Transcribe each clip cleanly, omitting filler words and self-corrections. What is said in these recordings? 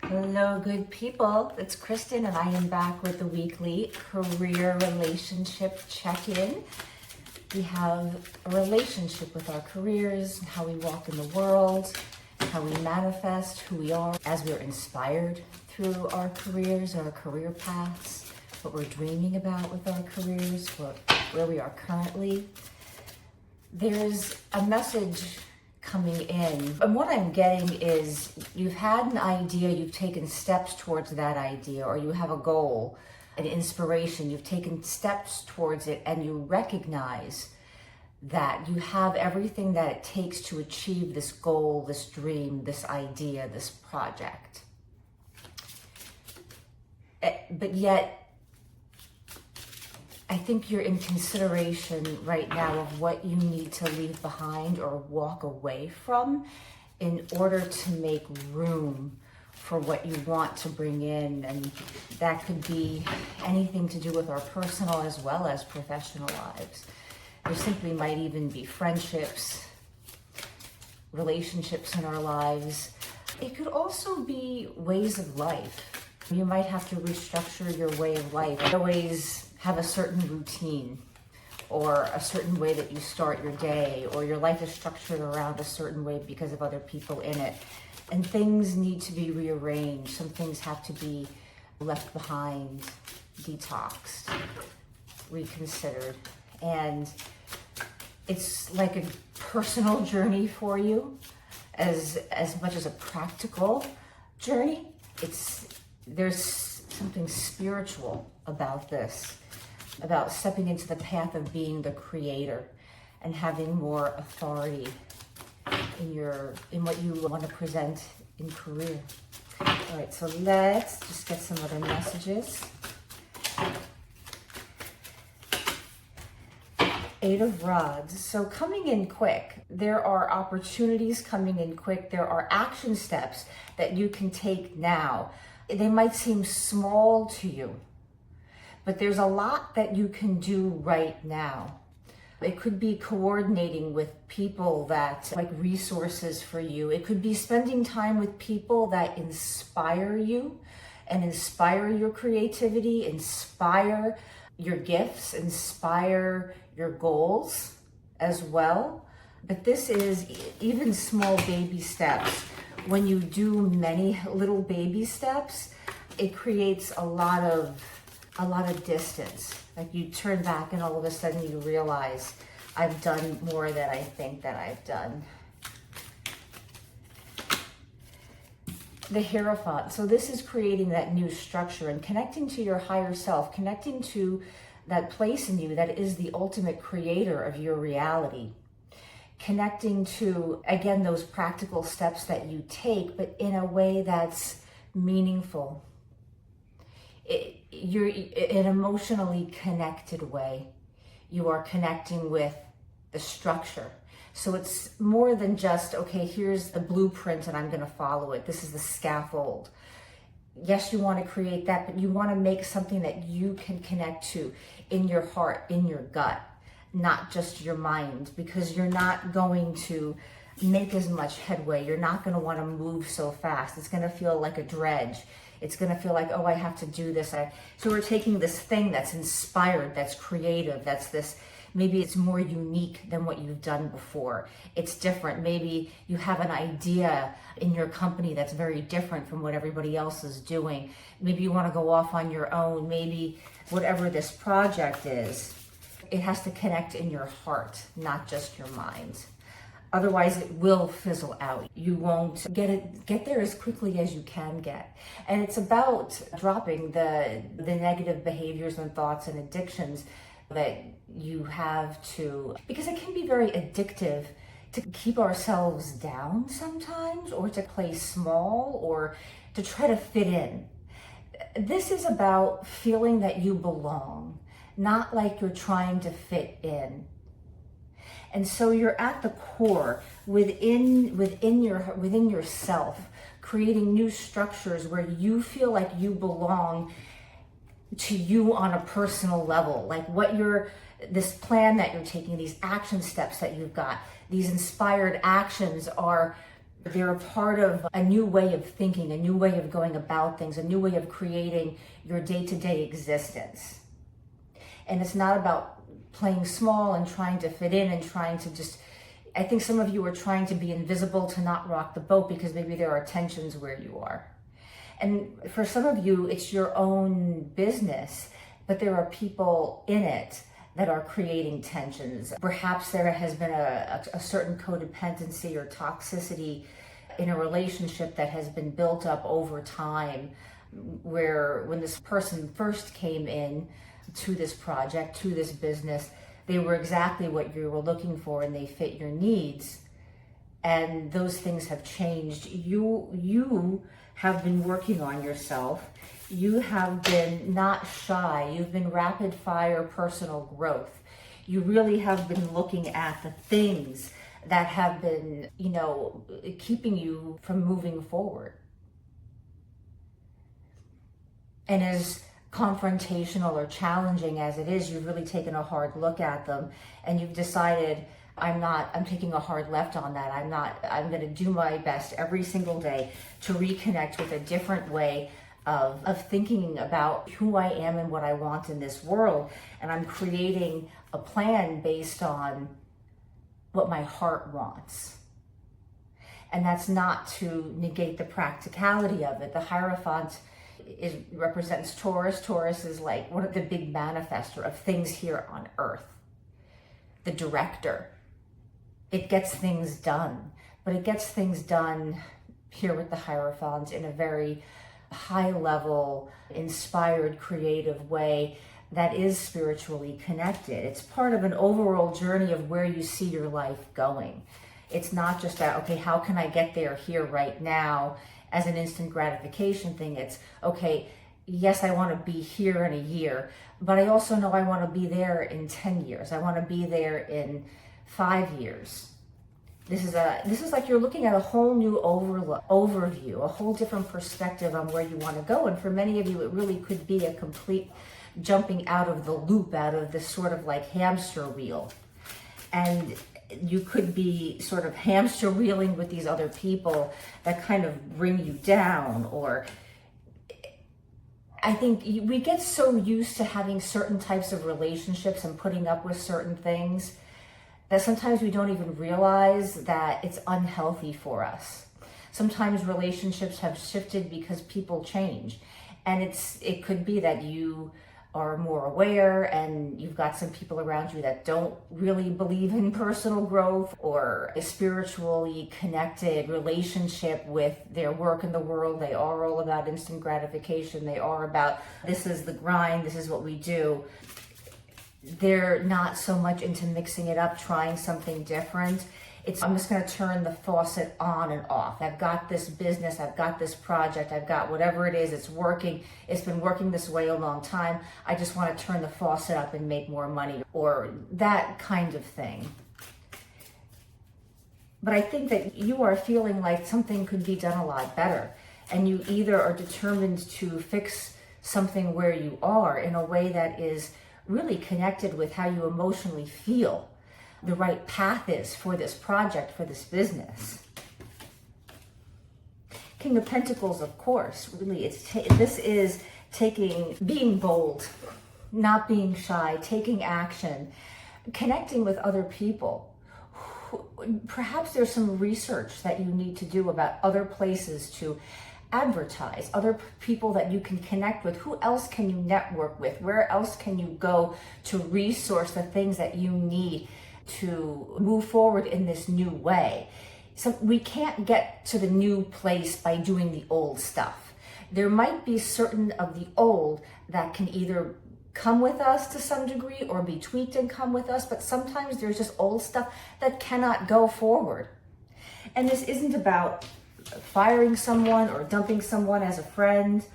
Hello, good people. It's Kristen, and I am back with the weekly career relationship check-in. We have a relationship with our careers, how we walk in the world, how we manifest who we are as we're inspired through our careers, our career paths, what we're dreaming about with our careers, where we are currently. There's a message coming in, and what I'm getting is you've had an idea, you've taken steps towards that idea, or you have a goal, an inspiration, you've taken steps towards it, and you recognize that you have everything that it takes to achieve this goal, this dream, this idea, this project. But yet, I think you're in consideration right now of what you need to leave behind or walk away from in order to make room for what you want to bring in. And that could be anything to do with our personal as well as professional lives. There simply might even be friendships, relationships in our lives. It could also be ways of life. You might have to restructure your way of life. Always have a certain routine or a certain way that you start your day, or your life is structured around a certain way because of other people in it. And things need to be rearranged. Some things have to be left behind, detoxed, reconsidered. And it's like a personal journey for you as much as a practical journey. There's something spiritual about this, about stepping into the path of being the creator and having more authority in what you want to present in career. All right, so let's just get some other messages. Eight of Rods. So coming in quick, there are opportunities coming in quick. There are action steps that you can take now. They might seem small to you, but there's a lot that you can do right now. It could be coordinating with people that like resources for you. It could be spending time with people that inspire you and inspire your creativity, inspire your gifts, inspire your goals as well. But this is even small baby steps. When you do many little baby steps, it creates a lot of distance. Like you turn back and all of a sudden you realize I've done more than I think that I've done. The Hierophant. So this is creating that new structure and connecting to your higher self, connecting to that place in you that is the ultimate creator of your reality. Connecting to, again, those practical steps that you take, but in a way that's meaningful. You're an emotionally connected way. You are connecting with the structure. So it's more than just, okay, here's the blueprint and I'm going to follow it. This is the scaffold. Yes, you want to create that, but you want to make something that you can connect to in your heart, in your gut, not just your mind, because you're not going to make as much headway. You're not going to want to move so fast. It's going to feel like a dredge. It's going to feel like, oh, I have to do this. So we're taking this thing that's inspired, that's creative, that's this, maybe it's more unique than what you've done before. It's different. Maybe you have an idea in your company that's very different from what everybody else is doing. Maybe you want to go off on your own. Maybe whatever this project is, it has to connect in your heart, not just your mind. Otherwise, it will fizzle out. You won't get there as quickly as you can get. And it's about dropping the negative behaviors and thoughts and addictions that you have to, because it can be very addictive to keep ourselves down sometimes, or to play small, or to try to fit in. This is about feeling that you belong, not like you're trying to fit in. And so you're at the core, within yourself, creating new structures where you feel like you belong to you on a personal level. Like this plan that you're taking, these action steps that you've got, these inspired actions are They're a part of a new way of thinking, a new way of going about things, a new way of creating your day-to-day existence. And it's not about playing small and trying to fit in and trying to just, I think some of you are trying to be invisible to not rock the boat because maybe there are tensions where you are. And for some of you, it's your own business, but there are people in it that are creating tensions. Perhaps there has been a certain codependency or toxicity in a relationship that has been built up over time, where when this person first came in to this project, to this business, they were exactly what you were looking for and they fit your needs. And those things have changed. You have been working on yourself. You have been not shy. You've been rapid fire personal growth. You really have been looking at the things that have been, keeping you from moving forward. And as confrontational or challenging as it is, you've really taken a hard look at them and you've decided, I'm taking a hard left on that. I'm going to do my best every single day to reconnect with a different way of thinking about who I am and what I want in this world. And I'm creating a plan based on what my heart wants. And that's not to negate the practicality of it. The Hierophant represents Taurus. Taurus is like one of the big manifester of things here on earth. The director. It gets things done, but it gets things done here with the Hierophant in a very high level, inspired, creative way that is spiritually connected. It's part of an overall journey of where you see your life going. It's not just that, okay, how can I get there here right now as an instant gratification thing? It's, okay, yes, I want to be here in a year, but I also know I want to be there in 10 years. I want to be there in 5 years. This is like you're looking at a whole new overview, a whole different perspective on where you want to go. And for many of you, it really could be a complete jumping out of the loop, out of this sort of like hamster wheel. And you could be sort of hamster wheeling with these other people that kind of bring you down. Or I think we get so used to having certain types of relationships and putting up with certain things that sometimes we don't even realize that it's unhealthy for us. Sometimes relationships have shifted because people change. And it could be that you are more aware and you've got some people around you that don't really believe in personal growth or a spiritually connected relationship with their work in the world. They are all about instant gratification. They are about, this is the grind, this is what we do. They're not so much into mixing it up, trying something different. I'm just going to turn the faucet on and off. I've got this business, I've got this project, I've got whatever it is, it's working. It's been working this way a long time. I just want to turn the faucet up and make more money, or that kind of thing. But I think that you are feeling like something could be done a lot better. And you either are determined to fix something where you are in a way that is really connected with how you emotionally feel the right path is for this project, for this business. King of Pentacles, of course, really, this is being bold, not being shy, taking action, connecting with other people. Perhaps there's some research that you need to do about other places to advertise, other people that you can connect with. Who else can you network with? Where else can you go to resource the things that you need to move forward in this new way? So we can't get to the new place by doing the old stuff. There might be certain of the old that can either come with us to some degree or be tweaked and come with us, but sometimes there's just old stuff that cannot go forward. And this isn't about firing someone or dumping someone as a friend,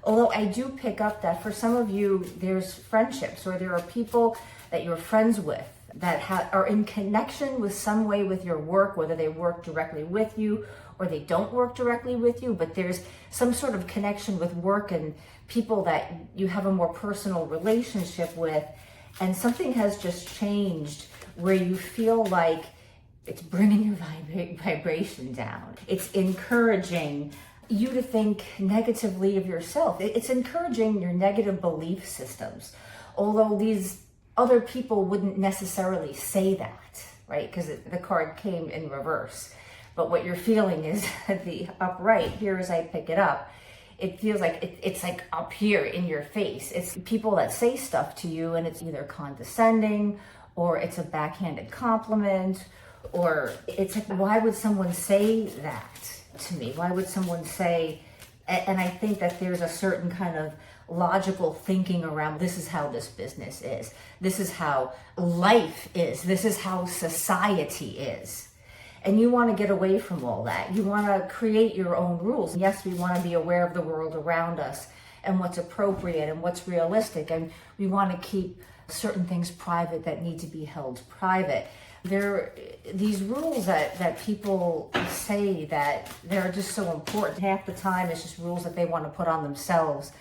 although I do pick up that for some of you, there's friendships or there are people that you're friends with that are in connection with some way with your work, whether they work directly with you or they don't work directly with you, but there's some sort of connection with work and people that you have a more personal relationship with, and something has just changed where you feel like It's bringing your vibration down. It's encouraging you to think negatively of yourself. It's encouraging your negative belief systems. Although these other people wouldn't necessarily say that, right? Because the card came in reverse. But what you're feeling is the upright. Here as I pick it up, it feels like it's like up here in your face. It's people that say stuff to you and it's either condescending or it's a backhanded compliment, or it's like, why would someone say that to me? Why would someone say, and I think that there's a certain kind of logical thinking around, this is how this business is. This is how life is. This is how society is. And you want to get away from all that. You want to create your own rules. Yes, we want to be aware of the world around us and what's appropriate and what's realistic. And we want to keep certain things private that need to be held private. There, these rules that people say that they're just so important. Half the time it's just rules that they want to put on themselves.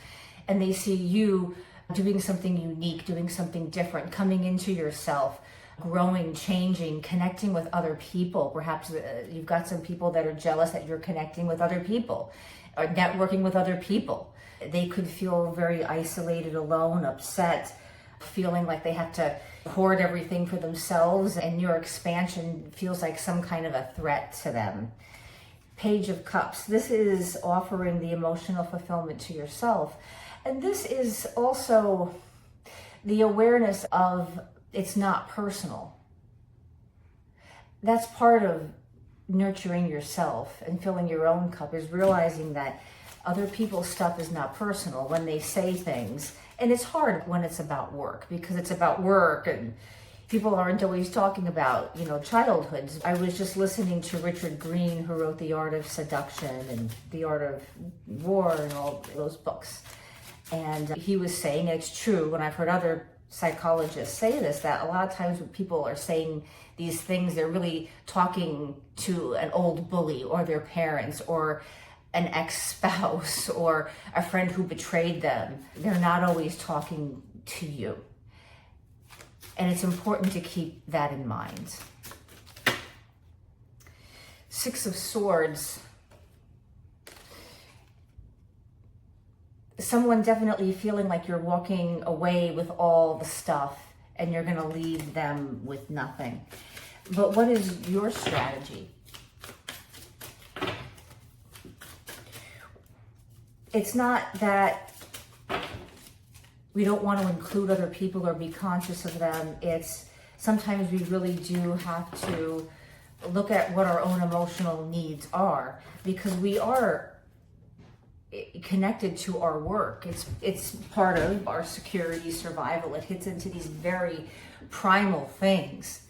And they see you doing something unique, doing something different, coming into yourself, growing, changing, connecting with other people. Perhaps you've got some people that are jealous that you're connecting with other people or networking with other people. They could feel very isolated, alone, upset, feeling like they have to hoard everything for themselves, and your expansion feels like some kind of a threat to them. Page of Cups. This is offering the emotional fulfillment to yourself. And this is also the awareness of it's not personal. That's part of nurturing yourself and filling your own cup, is realizing that other people's stuff is not personal when they say things. And it's hard when it's about work, because it's about work and people aren't always talking about, childhoods. I was just listening to Richard Green, who wrote The Art of Seduction and The Art of War and all those books. And he was saying, it's true, when I've heard other psychologists say this, that a lot of times when people are saying these things, they're really talking to an old bully or their parents or an ex-spouse or a friend who betrayed them. They're not always talking to you. And it's important to keep that in mind. Six of Swords. Someone definitely feeling like you're walking away with all the stuff and you're going to leave them with nothing. But what is your strategy? It's not that we don't want to include other people or be conscious of them. It's sometimes we really do have to look at what our own emotional needs are, because we are connected to our work. It's part of our security, survival. It hits into these very primal things,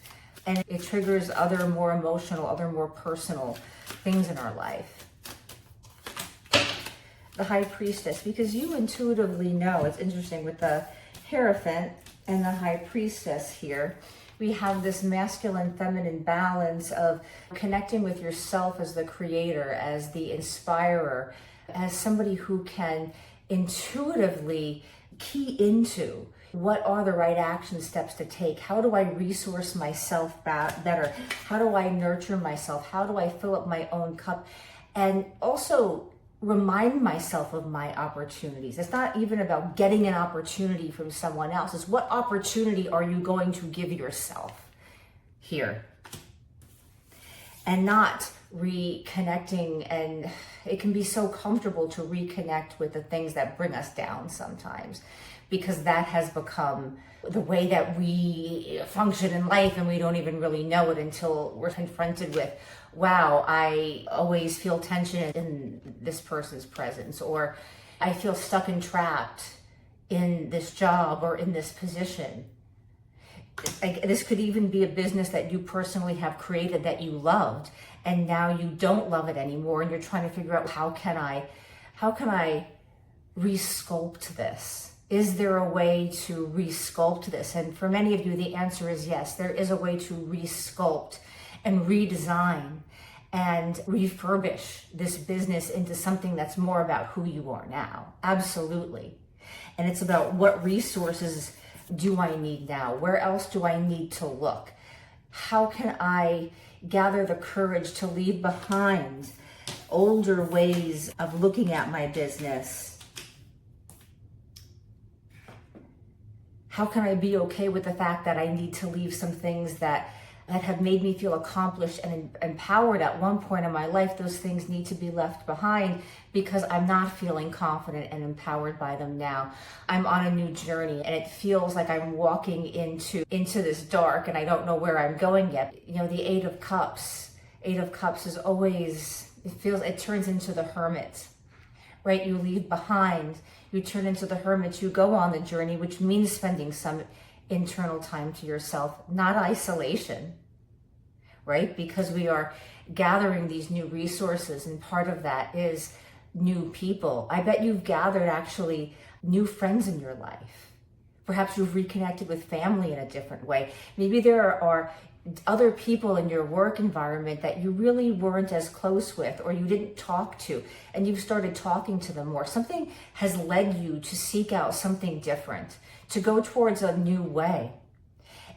and it triggers other more emotional, other more personal things in our life. The High Priestess, because you intuitively know, it's interesting with the Hierophant and the High Priestess here, we have this masculine feminine balance of connecting with yourself as the creator, as the inspirer, as somebody who can intuitively key into what are the right action steps to take. How do I resource myself better? How do I nurture myself? How do I fill up my own cup? And also remind myself of my opportunities. It's not even about getting an opportunity from someone else. It's what opportunity are you going to give yourself here? And not reconnecting. And it can be so comfortable to reconnect with the things that bring us down sometimes, because that has become the way that we function in life, and we don't even really know it until we're confronted with, wow, I always feel tension in this person's presence, or I feel stuck and trapped in this job or in this position. This could even be a business that you personally have created that you loved, and now you don't love it anymore, and you're trying to figure out, how can I resculpt this? Is there a way to resculpt this? And for many of you, the answer is yes. There is a way to resculpt and redesign and refurbish this business into something that's more about who you are now. Absolutely. And it's about, what resources do I need now? Where else do I need to look? How can I gather the courage to leave behind older ways of looking at my business? How can I be okay with the fact that I need to leave some things that have made me feel accomplished and empowered at one point in my life? Those things need to be left behind because I'm not feeling confident and empowered by them now. I'm on a new journey and it feels like I'm walking into this dark and I don't know where I'm going yet. You know, the Eight of Cups is always, it turns into the Hermit, right? You leave behind, you turn into the Hermit, you go on the journey, which means spending some internal time to yourself, not isolation, right? Because we are gathering these new resources, and part of that is new people. I bet you've gathered actually new friends in your life. Perhaps you've reconnected with family in a different way. Maybe there are other people in your work environment that you really weren't as close with or you didn't talk to, and you've started talking to them more. Something has led you to seek out something different, to go towards a new way.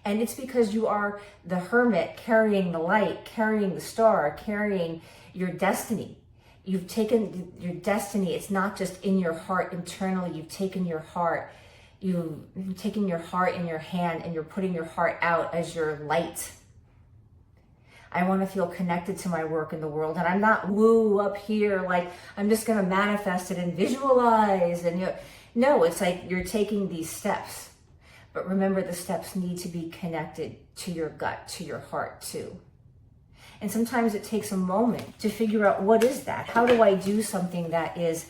And it's because you are the Hermit, carrying the light, carrying the star, carrying your destiny. You've taken your destiny. It's not just in your heart internally. You've taken your heart. You've taken your heart in your hand and you're putting your heart out as your light. I want to feel connected to my work in the world, and I'm not woo up here like I'm just going to manifest it and visualize. And no, it's like you're taking these steps. But remember, the steps need to be connected to your gut, to your heart too. And sometimes it takes a moment to figure out, what is that? How do I do something that is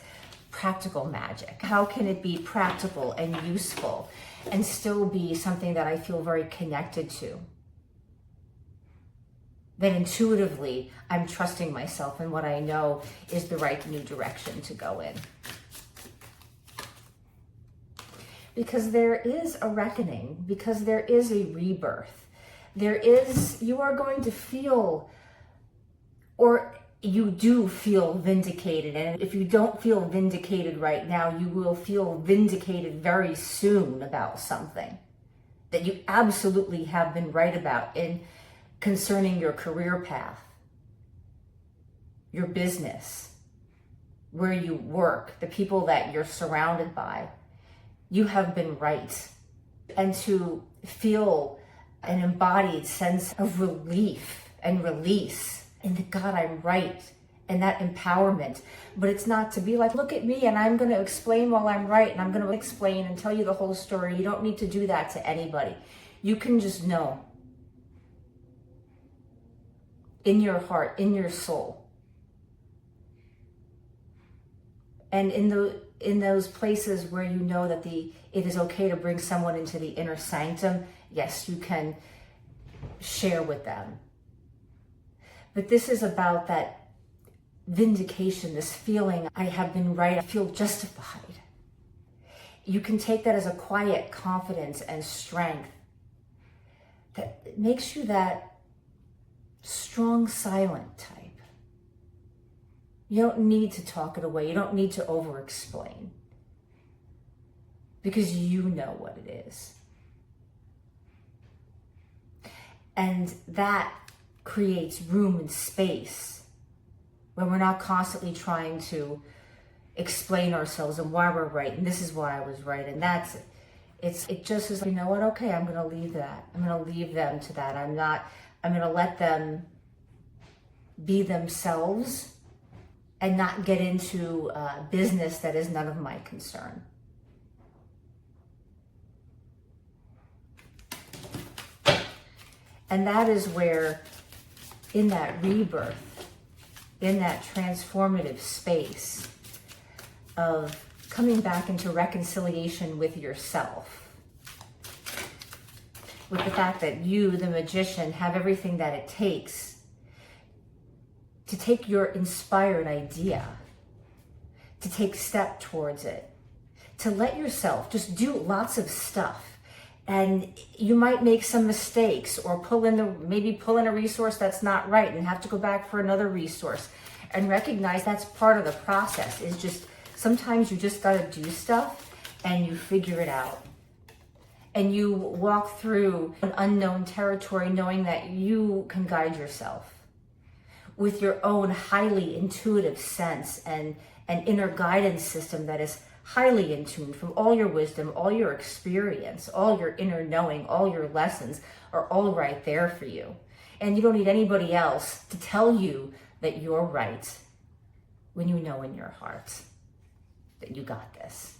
practical magic? How can it be practical and useful and still be something that I feel very connected to? That intuitively I'm trusting myself in what I know is the right new direction to go in. Because there is a reckoning, because there is a rebirth. You are going to feel, or you do feel vindicated. And if you don't feel vindicated right now, you will feel vindicated very soon about something that you absolutely have been right about in concerning your career path, your business, where you work, the people that you're surrounded by. You have been right. And to feel an embodied sense of relief and release, and God, I'm right, and that empowerment. But it's not to be like, look at me and I'm going to explain while I'm right, and I'm going to explain and tell you the whole story. You don't need to do that to anybody. You can just know in your heart, in your soul. And in those places where you know that it is okay to bring someone into the inner sanctum, yes, you can share with them. But this is about that vindication, this feeling, I have been right, I feel justified. You can take that as a quiet confidence and strength that makes you that strong, silent type. You don't need to talk it away. You don't need to over-explain, because you know what it is. And that creates room and space when we're not constantly trying to explain ourselves and why we're right. And this is why I was right. And that's it. It just is, you know what? Okay, I'm going to leave that. I'm going to leave them to that. I'm going to let them be themselves and not get into business that is none of my concern. And that is where, in that rebirth, in that transformative space of coming back into reconciliation with yourself, with the fact that you, the magician, have everything that it takes to take your inspired idea, to take step towards it, to let yourself just do lots of stuff. And you might make some mistakes or maybe pull in a resource that's not right and have to go back for another resource, and recognize that's part of the process. Is just sometimes you just got to do stuff and you figure it out. and you walk through an unknown territory knowing that you can guide yourself with your own highly intuitive sense and an inner guidance system that is highly in tune from all your wisdom, all your experience, all your inner knowing, all your lessons are all right there for you. And you don't need anybody else to tell you that you're right when you know in your heart that you got this.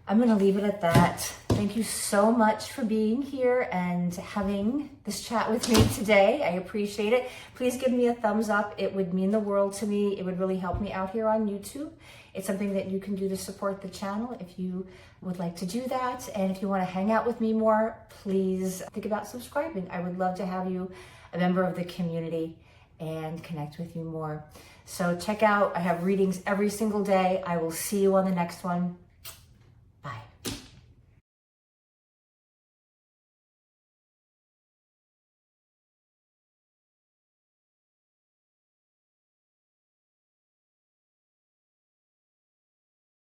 I'm going to leave it at that. Thank you so much for being here and having this chat with me today. I appreciate it. Please give me a thumbs up. It would mean the world to me. It would really help me out here on YouTube. It's something that you can do to support the channel if you would like to do that. And if you want to hang out with me more, please think about subscribing. I would love to have you a member of the community and connect with you more. So check out, I have readings every single day. I will see you on the next one.